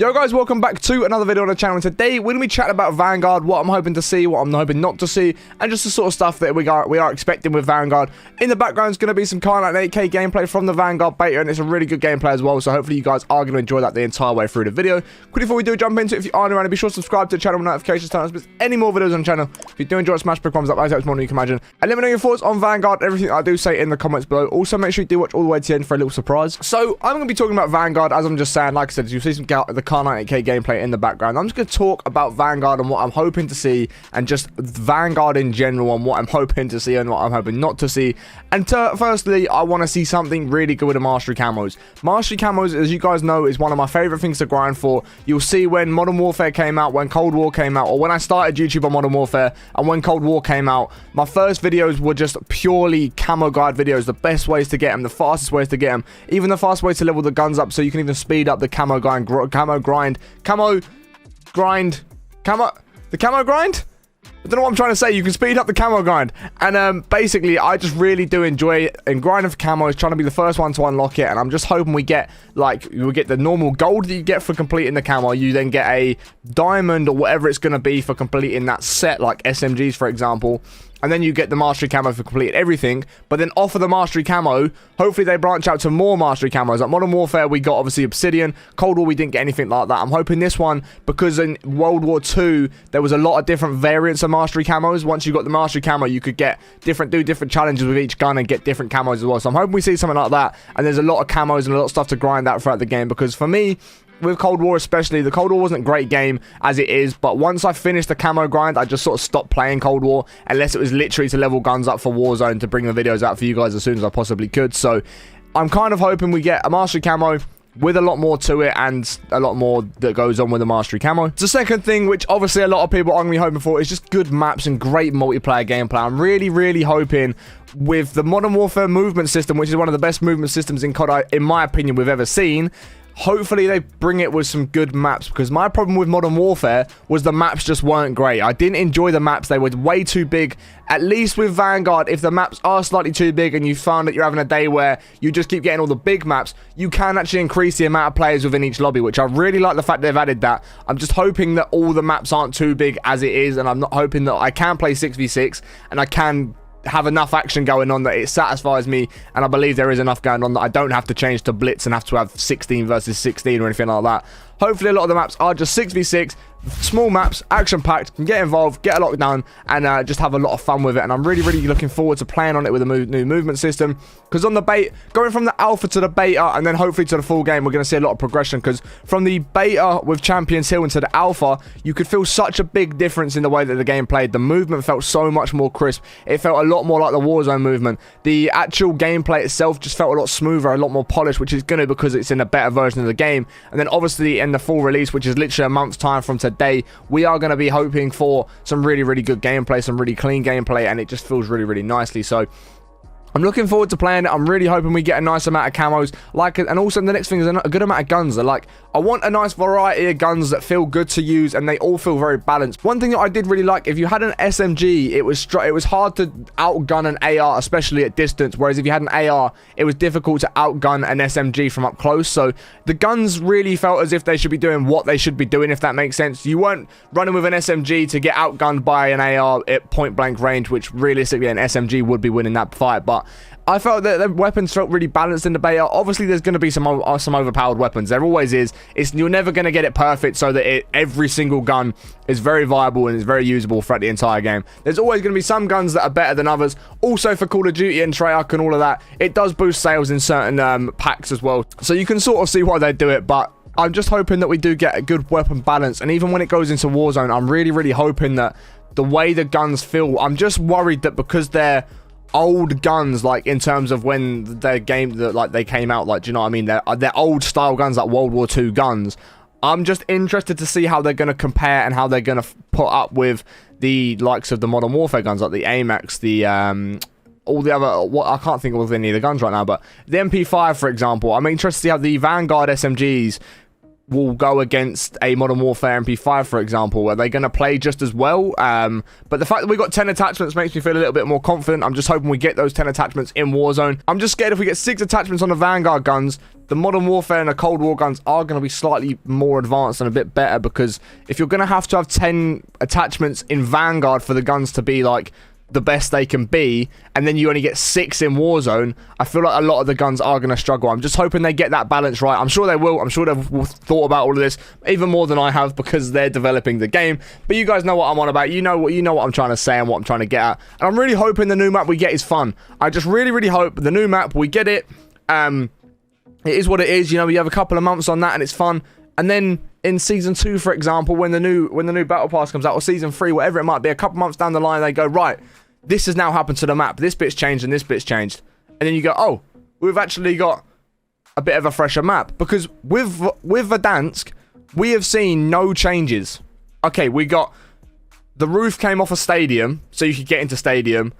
Yo guys, welcome back to another video on the channel, and today we're going to be chatting about Vanguard, what I'm hoping to see, what I'm hoping not to see, and just the sort of stuff that we are expecting with Vanguard. In the background is going to be some Kar98K gameplay from the Vanguard beta, and it's a really good gameplay as well, so hopefully you guys are going to enjoy that the entire way through the video. Quickly before we do jump into it, if you are new around, be sure to subscribe to the channel with notifications turn on, any more videos on the channel. If you do enjoy it, smash big thumbs up, that helps more than you can imagine. And let me know your thoughts on Vanguard, everything I do say in the comments below. Also make sure you do watch all the way to the end for a little surprise. So I'm going to be talking about Vanguard, as I'm just saying. Like I said, you'll see some the Kar98K gameplay in the background. I'm just going to talk about Vanguard and what I'm hoping to see, and just Vanguard in general, and what I'm hoping to see and what I'm hoping not to see. And firstly, I want to see something really good with the Mastery Camos. Mastery Camos, as you guys know, is one of my favorite things to grind for. You'll see when Modern Warfare came out, when Cold War came out, or when I started YouTube on Modern Warfare, and when Cold War came out, my first videos were just purely camo guide videos, the best ways to get them, the fastest ways to get them, even the fast way to level the guns up so you can even speed up the camo grind, the camo grind? I don't know what I'm trying to say. You can speed up the camo grind. And basically, I just really do enjoy it. And grinding for camos, trying to be the first one to unlock it. And I'm just hoping we get, the normal gold that you get for completing the camo. You then get a diamond or whatever it's going to be for completing that set, like SMGs, for example. And then you get the Mastery Camo for completing everything. But then off of the Mastery Camo, hopefully they branch out to more Mastery Camos. Like Modern Warfare, we got obviously Obsidian. Cold War, we didn't get anything like that. I'm hoping this one, because in World War II, there was a lot of different variants of Mastery Camos. Once you got the Mastery Camo, you could do different challenges with each gun and get different camos as well. So I'm hoping we see something like that. And there's a lot of camos and a lot of stuff to grind out throughout the game. Because for me, with Cold War especially, the Cold War wasn't a great game as it is, but once I finished the camo grind, I just sort of stopped playing Cold War, unless it was literally to level guns up for Warzone to bring the videos out for you guys as soon as I possibly could. So I'm kind of hoping we get a Mastery Camo with a lot more to it, and a lot more that goes on with the Mastery Camo. The second thing, which obviously a lot of people are going to be hoping for, is just good maps and great multiplayer gameplay. I'm really hoping with the Modern Warfare movement system, which is one of the best movement systems in COD, in my opinion, we've ever seen. Hopefully they bring it with some good maps, because my problem with Modern Warfare was the maps just weren't great. I didn't enjoy the maps. They were way too big. At least with Vanguard, if the maps are slightly too big and you found that you're having a day where you just keep getting all the big maps, you can actually increase the amount of players within each lobby, which I really like the fact they've added that. I'm just hoping that all the maps aren't too big as it is, and I'm not hoping that I can play 6v6 and I can have enough action going on that it satisfies me, and I believe there is enough going on that I don't have to change to blitz and have to have 16 versus 16 or anything like that. Hopefully a lot of the maps are just 6v6, small maps, action-packed, can get involved, get a lot done, and just have a lot of fun with it. And I'm really looking forward to playing on it with a new movement system, because on the beta, going from the alpha to the beta, and then hopefully to the full game, we're going to see a lot of progression, because from the beta with Champions Hill into the alpha, you could feel such a big difference in the way that the game played. The movement felt so much more crisp. It felt a lot more like the Warzone movement. The actual gameplay itself just felt a lot smoother, a lot more polished, which is going to, because it's in a better version of the game. And then obviously in the full release, which is literally a month's time from today, we are going to be hoping for some really good gameplay, some really clean gameplay, and it just feels really nicely. So I'm looking forward to playing it. I'm really hoping we get a nice amount of camos, and also the next thing is a good amount of guns. I want a nice variety of guns that feel good to use, and they all feel very balanced. One thing that I did really like, if you had an SMG, it was hard to outgun an AR, especially at distance, whereas if you had an AR, it was difficult to outgun an SMG from up close. So the guns really felt as if they should be doing what they should be doing, if that makes sense. You weren't running with an SMG to get outgunned by an AR at point blank range, which realistically an SMG would be winning that fight. But I felt that the weapons felt really balanced in the beta. Obviously, there's going to be some overpowered weapons. There always is. You're never going to get it perfect so that every single gun is very viable and is very usable throughout the entire game. There's always going to be some guns that are better than others. Also, for Call of Duty and Treyarch and all of that, it does boost sales in certain packs as well. So you can sort of see why they do it, but I'm just hoping that we do get a good weapon balance. And even when it goes into Warzone, I'm really hoping that the way the guns feel, I'm just worried that because they're old guns, like in terms of when their game they came out, do you know what I mean, they're old style guns, like World War II guns. I'm just interested to see how they're going to compare and how they're going to put up with the likes of the Modern Warfare guns, like the AMAX, the all the other, I can't think of any of the guns right now, but the MP5, for example. I'm interested to see how the Vanguard SMGs will go against a Modern Warfare MP5, for example? Are they going to play just as well? But the fact that we got 10 attachments makes me feel a little bit more confident. I'm just hoping we get those 10 attachments in Warzone. I'm just scared if we get 6 attachments on the Vanguard guns, the Modern Warfare and the Cold War guns are going to be slightly more advanced and a bit better, because if you're going to have 10 attachments in Vanguard for the guns to be like the best they can be, and then you only get 6 in Warzone, I feel like a lot of the guns are going to struggle. I'm just hoping they get that balance right. I'm sure they will. I'm sure they've thought about all of this even more than I have, because they're developing the game. But you guys know what I'm on about. You know what I'm trying to say and what I'm trying to get at. And I'm really hoping the new map we get is fun. I just really hope the new map, we get it. It is what it is. You know, we have a couple of months on that and it's fun. And then in Season 2, for example, when the new Battle Pass comes out, or Season 3, whatever it might be, a couple months down the line, they go, right, this has now happened to the map. This bit's changed and this bit's changed. And then you go, oh, we've actually got a bit of a fresher map. Because with Verdansk, we have seen no changes. Okay, we got... The roof came off a stadium, so you could get into stadium.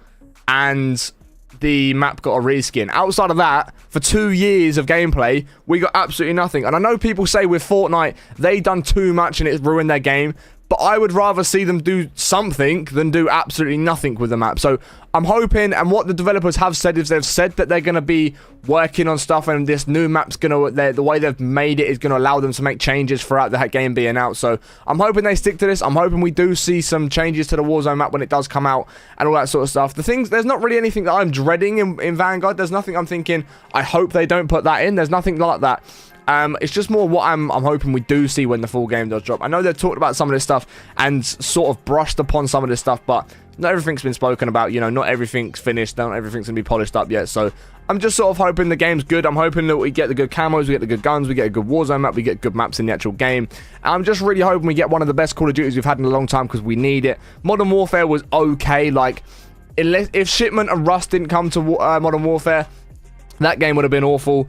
And the map got a reskin. Outside of that, for 2 years of gameplay, we got absolutely nothing. And I know people say with Fortnite, they done too much and it ruined their game. But I would rather see them do something than do absolutely nothing with the map. So I'm hoping, and what the developers have said is they've said that they're going to be working on stuff, and this new map's going to, the way they've made it is going to allow them to make changes throughout the game being out. So I'm hoping they stick to this. I'm hoping we do see some changes to the Warzone map when it does come out and all that sort of stuff. There's not really anything that I'm dreading in Vanguard. There's nothing I'm thinking, I hope they don't put that in. There's nothing like that. It's just more what I'm hoping we do see when the full game does drop. I know they've talked about some of this stuff and sort of brushed upon some of this stuff, but not everything's been spoken about. You know, not everything's finished. Not everything's going to be polished up yet. So I'm just sort of hoping the game's good. I'm hoping that we get the good camos, we get the good guns, we get a good Warzone map, we get good maps in the actual game. And I'm just really hoping we get one of the best Call of Duties we've had in a long time, because we need it. Modern Warfare was okay. Like, if Shipment and Rust didn't come to Modern Warfare, that game would have been awful.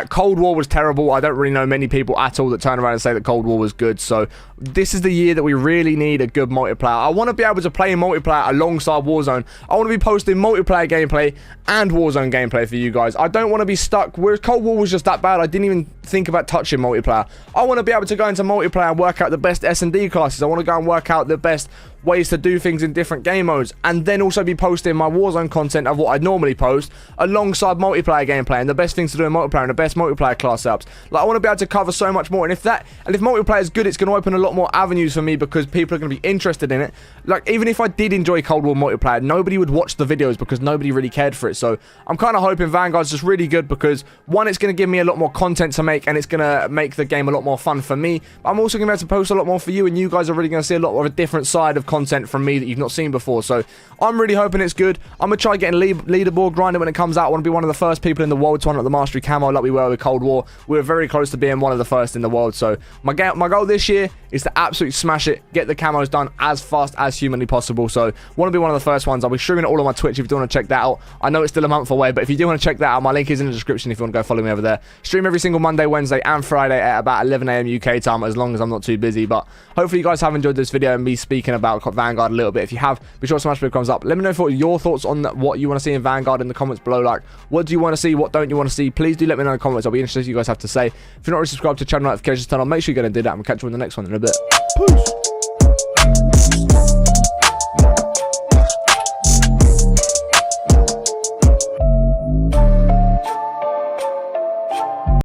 Cold War was terrible. I don't really know many people at all that turn around and say that Cold War was good. So this is the year that we really need a good multiplayer. I want to be able to play multiplayer alongside Warzone. I want to be posting multiplayer gameplay and Warzone gameplay for you guys. I don't want to be stuck. Whereas Cold War was just that bad, I didn't even think about touching multiplayer. I want to be able to go into multiplayer and work out the best S&D classes. I want to go and work out the best ways to do things in different game modes, and then also be posting my Warzone content of what I'd normally post alongside multiplayer gameplay and the best things to do in multiplayer and the best multiplayer class setups. Like, I want to be able to cover so much more, and if multiplayer is good, it's going to open a lot more avenues for me, because people are going to be interested in it. Like, even if I did enjoy Cold War multiplayer, nobody would watch the videos because nobody really cared for it. So I'm kind of hoping Vanguard's just really good, because one, it's going to give me a lot more content to make, and it's going to make the game a lot more fun for me. But I'm also going to be able to post a lot more for you, and you guys are really going to see a lot of a different side of content from me that you've not seen before. So I'm really hoping it's good. I'm going to try getting leaderboard grinding when it comes out. I want to be one of the first people in the world to unlock the Mastery Camo like we were with Cold War. We were very close to being one of the first in the world. So my goal this year is to absolutely smash it, get the camos done as fast as humanly possible. So want to be one of the first ones. I'll be streaming it all on my Twitch if you do want to check that out. I know it's still a month away, but if you do want to check that out, my link is in the description if you want to go follow me over there. Stream every single Monday, Wednesday and Friday at about 11 AM UK time, as long as I'm not too busy. But hopefully you guys have enjoyed this video and me speaking about Vanguard a little bit. If you have, be sure to smash the thumbs up. Let me know your thoughts on what you want to see in Vanguard in the comments below. Like, what do you want to see? What don't you want to see? Please do let me know in the comments. I'll be interested what you guys have to say. If you're not already subscribed to channel notifications, turn on. Make sure you're going to do that, and we'll catch you in the next one in a bit. Peace.